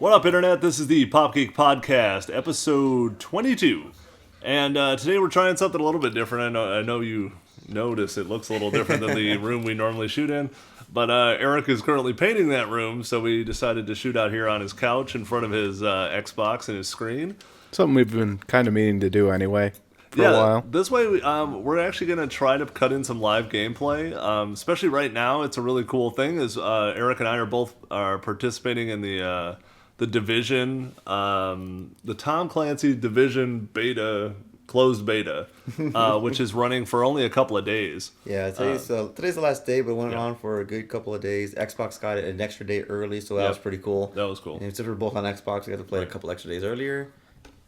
What up, Internet? This is the Pop Geek Podcast, episode 22. And today we're trying something a little bit different. I know you notice it looks a little different than the room we normally shoot in. But Erik is currently painting that room, so we decided to shoot out here on his couch in front of his Xbox and his screen. Something we've been kind of meaning to do anyway for a while. This way we're actually going to try to cut in some live gameplay. Especially right now, it's a really cool thing. Is Erik and I are participating in the Division, the Tom Clancy Division beta, closed beta, which is running for only a couple of days. Yeah, today's the last day, but it went on for a good couple of days. Xbox got it an extra day early, so that was pretty cool. That was cool. And since we're both on Xbox, we got to play it a couple extra days earlier.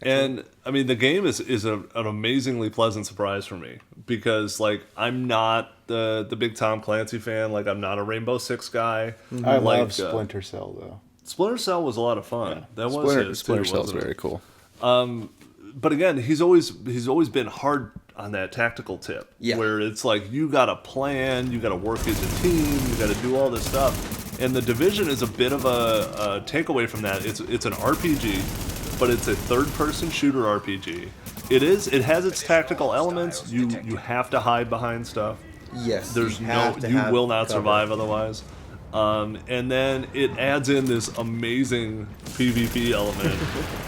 And I mean, the game is an amazingly pleasant surprise for me because, like, I'm not the big Tom Clancy fan. Like, I'm not a Rainbow Six guy. I love Splinter Cell though. Splinter Cell was a lot of fun. Yeah. That was Splinter Cell's very cool. But again, he's always been hard on that tactical tip, where it's like you got to plan, you got to work as a team, you got to do all this stuff. And the Division is a bit of a takeaway from that. It's an RPG, but it's a third-person shooter RPG. It has its tactical elements. You have to hide behind stuff. Yes, you will not cover. survive otherwise. And then it adds in this amazing PvP element,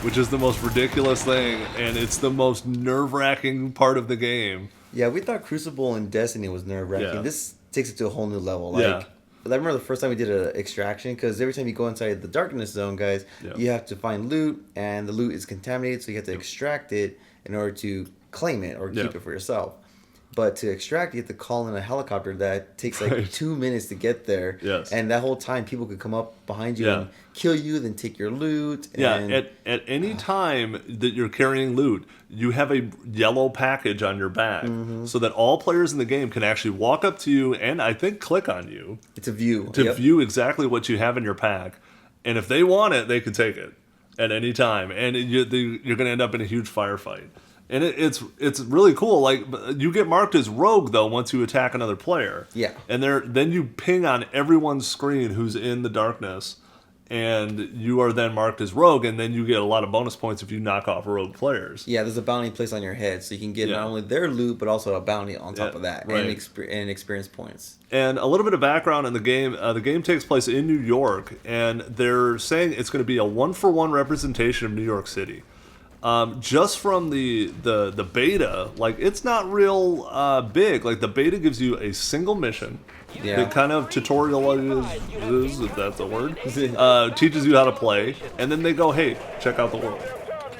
which is the most ridiculous thing, and it's the most nerve-wracking part of the game. Yeah, we thought Crucible and Destiny was nerve-wracking. Yeah. This takes it to a whole new level. I remember the first time we did an extraction, because every time you go inside the darkness zone, guys, you have to find loot, and the loot is contaminated, so you have to extract it in order to claim it or keep it for yourself. But to extract, you have to call in a helicopter that takes like 2 minutes to get there. Yes. And that whole time, people could come up behind you and kill you, then take your loot. And At any time that you're carrying loot, you have a yellow package on your back, so that all players in the game can actually walk up to you and I think click on you. It's a view. To view exactly what you have in your pack. And if they want it, they can take it at any time. And you're going to end up in a huge firefight. And it's really cool. Like, you get marked as rogue though once you attack another player. Yeah. And then you ping on everyone's screen who's in the darkness, and you are then marked as rogue, and then you get a lot of bonus points if you knock off rogue players. Yeah, there's a bounty placed on your head, so you can get not only their loot but also a bounty on top of that, and experience points. And a little bit of background in the game. The game takes place in New York, and they're saying it's going to be a 1-for-1 representation of New York City. Just from the beta, like, it's not real big. Like, the beta gives you a single mission. The kind of tutorial is, if that's a word, teaches you how to play, and then they go, hey, check out the world.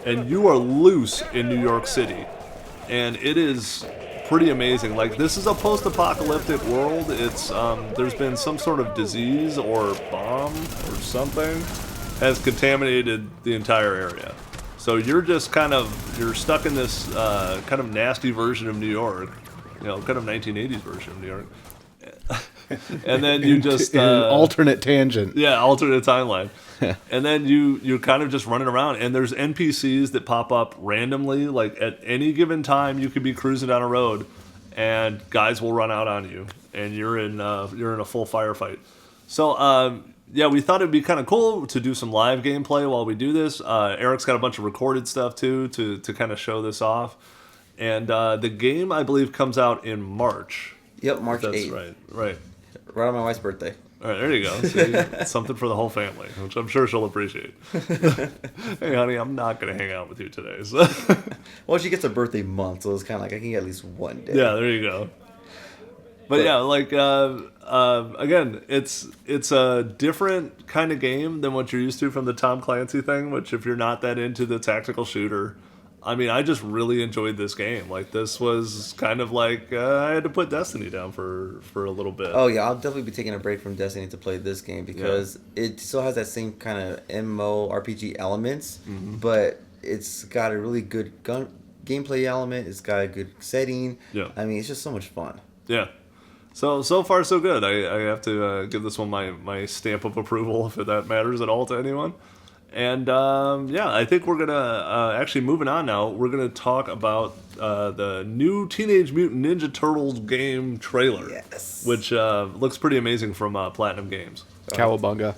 And you are loose in New York City. And it is pretty amazing. Like, this is a post-apocalyptic world. It's there's been some sort of disease or bomb or something has contaminated the entire area. So you're just you're stuck in this kind of nasty version of New York, kind of 1980s version of New York. And then you just... an alternate tangent. Yeah, alternate timeline. And then you're kind of just running around, and there's NPCs that pop up randomly. Like, at any given time, you could be cruising down a road, and guys will run out on you, and you're in a full firefight. So... we thought it'd be kind of cool to do some live gameplay while we do this. Erik's got a bunch of recorded stuff, too, to kind of show this off. And the game, I believe, comes out in March. Yep, March 8th. That's right. Right on my wife's birthday. All right, there you go. See, something for the whole family, which I'm sure she'll appreciate. Hey, honey, I'm not going to hang out with you today. So. Well, she gets a birthday month, so it's kind of like I can get at least one day. Yeah, there you go. But yeah, like, again, it's a different kind of game than what you're used to from the Tom Clancy thing, which if you're not that into the tactical shooter, I mean, I just really enjoyed this game. Like, this was kind of like, I had to put Destiny down for a little bit. Oh, yeah, I'll definitely be taking a break from Destiny to play this game because it still has that same kind of MMO RPG elements, but it's got a really good gameplay element. It's got a good setting. Yeah. I mean, it's just so much fun. Yeah. So far, so good. I have to give this one my stamp of approval, if that matters at all to anyone. And, I think we're going to, actually moving on now, we're going to talk about the new Teenage Mutant Ninja Turtles game trailer. Yes. Which looks pretty amazing from Platinum Games. Cowabunga.